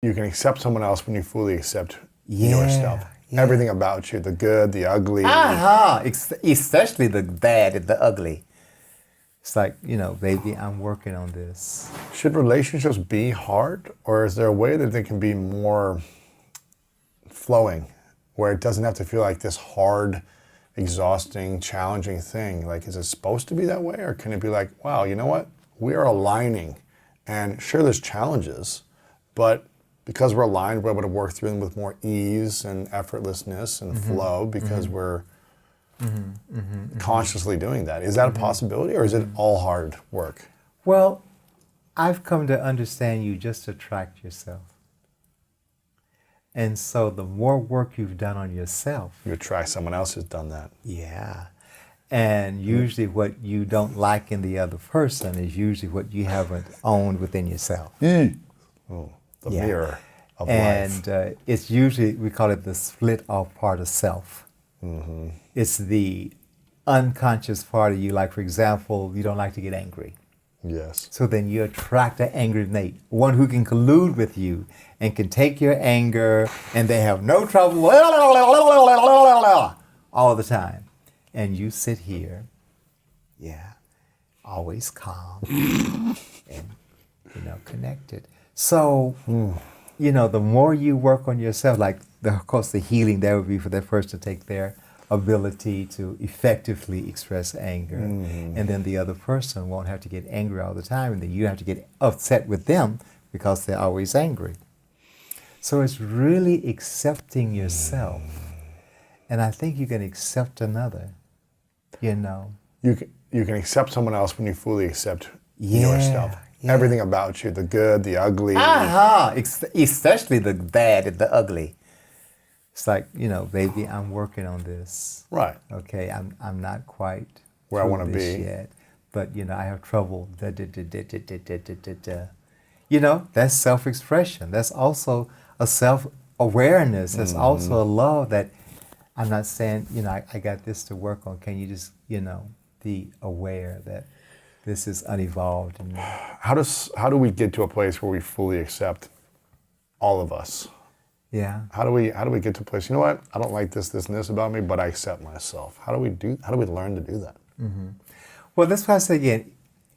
you can accept someone else when you fully accept yourself. Yeah. Everything about you, the good, the ugly. Especially the bad and the ugly. It's like, baby, I'm working on this. Should relationships be hard, or is there a way that they can be more flowing, where it doesn't have to feel like this hard, exhausting, challenging thing? Like, is it supposed to be that way, or can it be like, wow, you know what? We are aligning, and sure, there's challenges, but because we're aligned, we're able to work through them with more ease and effortlessness and flow because we're consciously doing that. Is that a possibility, or is it all hard work? Well, I've come to understand you just attract yourself. And so the more work you've done on yourself, You attract someone else who's done that. yeah. And usually what you don't like in the other person is usually what you haven't owned within yourself. Oh, the mirror of life. And it's usually, we call it the split off part of self. It's the unconscious part of you. Like, for example, you don't like to get angry. Yes. So then you attract an angry mate, one who can collude with you and can take your anger, and they have no trouble all the time. And you sit here, always calm and, connected. So, the more you work on yourself, like, of course, the healing there would be for that person to take their ability to effectively express anger. And then the other person won't have to get angry all the time, and then you have to get upset with them because they're always angry. So it's really accepting yourself. And I think you can accept another, You can accept someone else when you fully accept yourself. Yeah. Everything about you, the good, the ugly. Especially the bad and the ugly. It's like, baby, I'm working on this. Right. Okay, I'm not quite where I want to be yet, but I have trouble. That's self-expression. That's also a self-awareness. That's also a love that I'm not saying, I got this to work on. Can you just, be aware that this is unevolved in me? How do we get to a place where we fully accept all of us? Yeah. How do we get to a place, you know what? I don't like this, and this about me, but I accept myself. How do we learn to do that? Well, that's why I say again,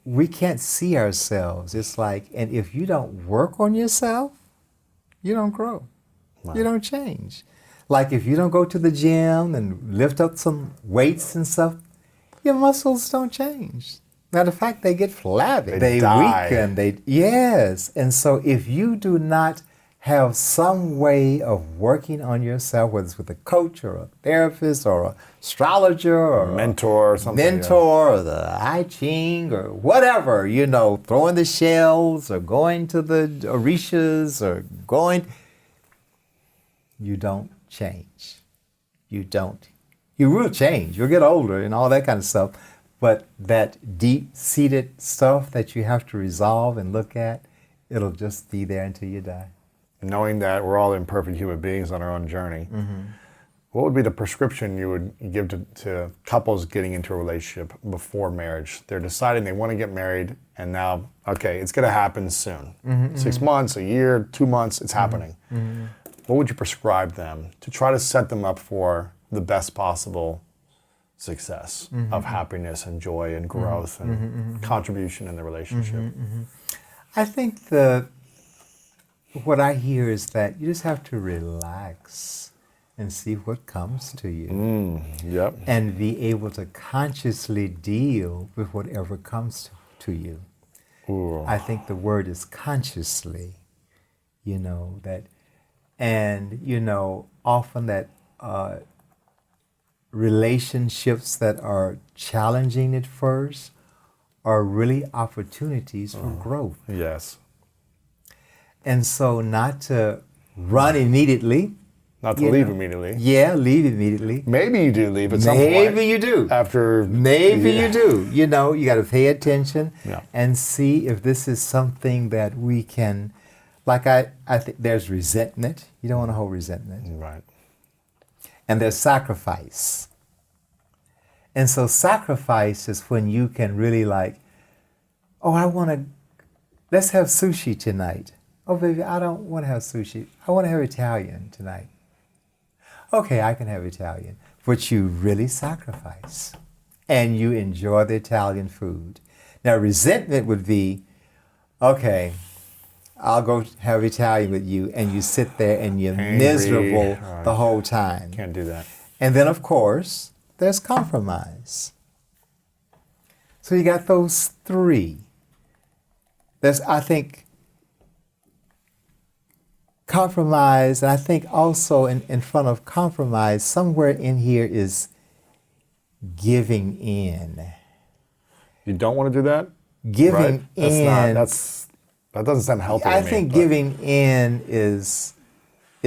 we can't see ourselves. It's like, and if you don't work on yourself, you don't grow. Wow. You don't change. Like, if you don't go to the gym and lift up some weights and stuff, your muscles don't change. Matter of fact, they get flabby. They weaken. Yes. And so if you do not have some way of working on yourself, whether it's with a coach or a therapist or an astrologer or a mentor or something. Or the I Ching or whatever, throwing the shells or going to the orishas or you don't change. You don't. You will change. You'll get older and all that kind of stuff. But that deep-seated stuff that you have to resolve and look at, it'll just be there until you die. Knowing that we're all imperfect human beings on our own journey, what would be the prescription you would give to couples getting into a relationship before marriage? They're deciding they want to get married, and now, okay, it's going to happen soon. 6 months, a year, 2 months, it's happening. What would you prescribe them to try to set them up for the best possible success of happiness and joy and growth and contribution in the relationship? I think what I hear is that you just have to relax and see what comes to you. Yep. And be able to consciously deal with whatever comes to you. Ooh. I think the word is consciously, that, and, often that relationships that are challenging at first are really opportunities for growth. Yes. And so not to run immediately. Not to leave immediately. Yeah, leave immediately. Maybe you do leave at some point. Maybe you do. Maybe you do. You got to pay attention and see if this is something that we can, like I think there's resentment. You don't want to hold resentment. Right. And there's sacrifice. And so sacrifice is when you can really let's have sushi tonight. Oh, baby, I don't want to have sushi. I want to have Italian tonight. Okay, I can have Italian. But you really sacrifice. And you enjoy the Italian food. Now, resentment would be, okay, I'll go have Italian with you, and you sit there and you're Angry. miserable the whole time. Can't do that. And then, of course, there's compromise. So you got those three. There's, I think, compromise, and I think also in front of compromise, somewhere in here is giving in. You don't want to do that? Giving in. That doesn't sound healthy to me. I think giving in is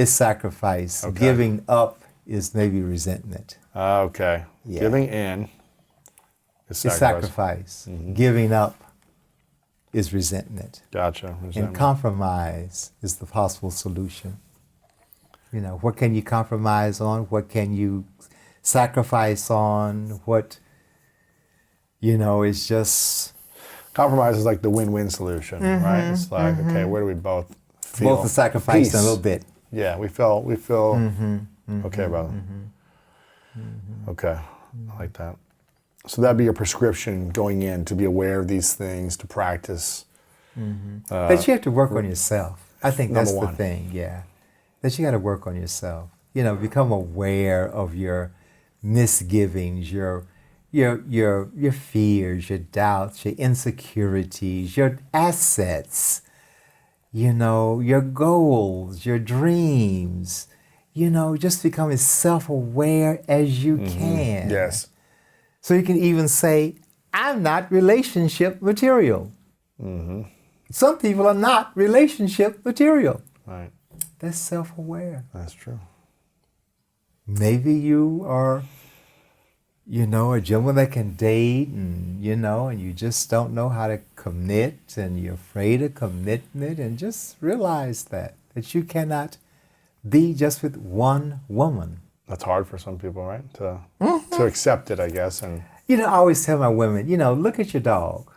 sacrifice. Okay. Giving up is maybe resentment. Okay. Yeah. Giving in is It's sacrifice. Mm-hmm. Giving up is resentment. Gotcha. And compromise is the possible solution. You know, what can you compromise on? What can you sacrifice on? What, you know, is just... Compromise is like the win-win solution, right? It's like, okay, where do we both feel? Both are sacrificing peace? a little bit. Yeah, we feel okay about it. Okay, I like that. So that'd be your prescription going in, to be aware of these things, to practice. But you have to work on yourself. I think that's Number the one. thing, yeah. That you got to work on yourself. You know, become aware of your misgivings, your fears, your doubts, your insecurities, your assets, you know, your goals, your dreams. You know, just become as self-aware as you can. Yes. So you can even say, I'm not relationship material. Some people are not relationship material. Right. That's self-aware. That's true. Maybe you are, you know, a gentleman that can date and, you know, and you just don't know how to commit and you're afraid of commitment, and just realize that you cannot be just with one woman. That's hard for some people, right? To accept it, I guess. And You know, I always tell my women, you know, look at your dog,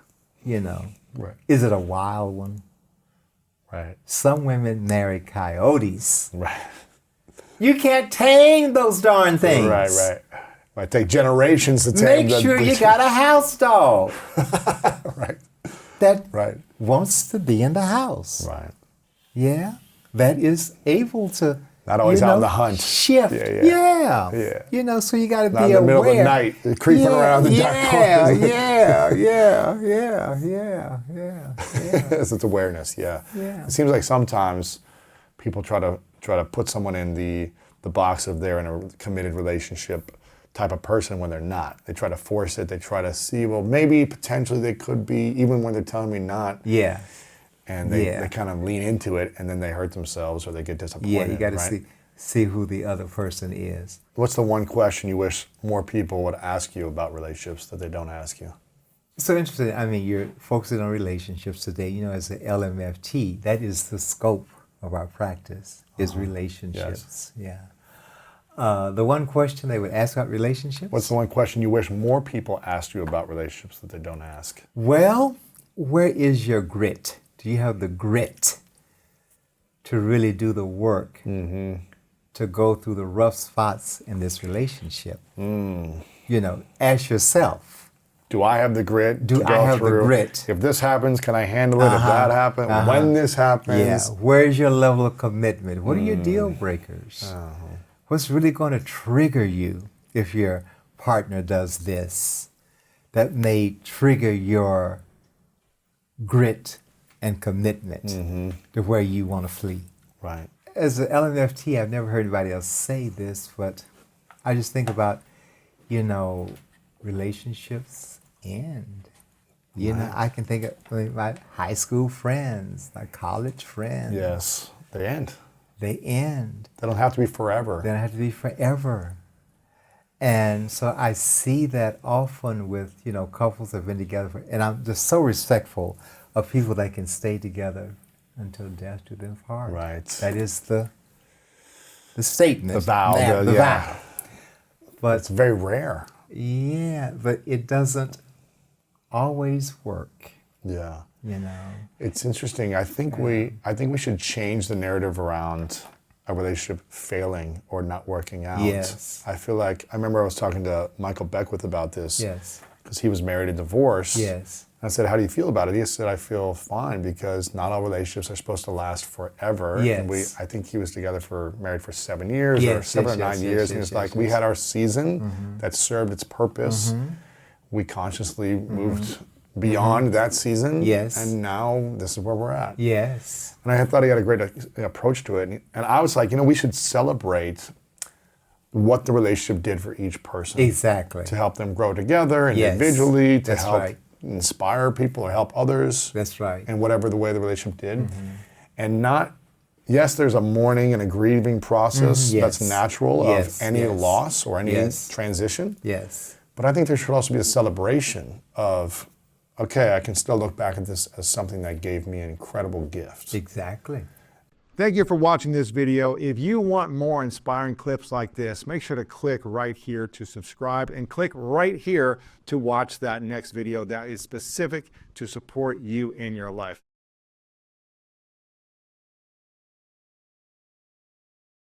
you know. right. Is it a wild one? Right. Some women marry coyotes. Right. You can't tame those darn things. Right. Might take generations to tame. Make sure you got a house dog Right. that Right. wants to be in the house. Right. Yeah. That is able to, Not always you out know, on the hunt. Shift. Yeah. You know, so you got to be Not aware. in the middle of the night, creeping around the dark corners. Yeah. It's awareness, yeah. Yeah. It seems like sometimes people try to put someone in the box of they're in a committed relationship type of person when they're not. They try to force it. They try to see, well, maybe potentially they could be, even when they're telling me not. Yeah. And they kind of lean into it, and then they hurt themselves or they get disappointed. Yeah, you got to right? see who the other person is. What's the one question you wish more people would ask you about relationships that they don't ask you? So interesting. I mean, you're focusing on relationships today. You know, as an LMFT, that is the scope of our practice, is relationships. Yes. Yeah. The one question they would ask about relationships? What's the one question you wish more people asked you about relationships that they don't ask? Well, where is your grit? Do you have the grit to really do the work, to go through the rough spots in this relationship? You know, ask yourself. Do I have the grit? Do to go I have through? the grit? If this happens, can I handle it? If that happens, when this happens. Yeah. Where's your level of commitment? What are your deal breakers? What's really going to trigger you if your partner does this that may trigger your grit and commitment to where you want to flee? Right. As an LMFT, I've never heard anybody else say this, but I just think about, you know, relationships end. You know, I can think of my high school friends, my college friends. Yes. They end. They end. They don't have to be forever. They don't have to be forever. And so I see that often with, you know, couples that have been together and I'm just so respectful of people that can stay together until death do them part. Right. That is the statement. The vow. The vow. But it's very rare. yeah, but it doesn't always work. Yeah. You know. It's interesting. I think we should change the narrative around a relationship failing or not working out. Yes. I feel like I remember I was talking to Michael Beckwith about this. Yes. Because he was married and divorced. Yes. I said, how do you feel about it? He said, I feel fine because not all relationships are supposed to last forever. Yes. And I think he was married for 7 years or Yes, 7 yes, or 9 yes, years. yes, And it's yes, like, yes. we had our season that served its purpose. We consciously moved beyond that season. Yes. And now this is where we're at. Yes. And I thought he had a great approach to it. And I was like, we should celebrate what the relationship did for each person. Exactly. To help them grow together Yes. individually, to That's help right. inspire people or help others. That's right. In whatever the way the relationship did. And not, yes, there's a mourning and a grieving process Yes. that's natural Yes, of any yes. loss or any Yes. transition. Yes. But I think there should also be a celebration of, okay, I can still look back at this as something that gave me an incredible gift. Exactly. Thank you for watching this video. If you want more inspiring clips like this, make sure to click right here to subscribe and click right here to watch that next video that is specific to support you in your life.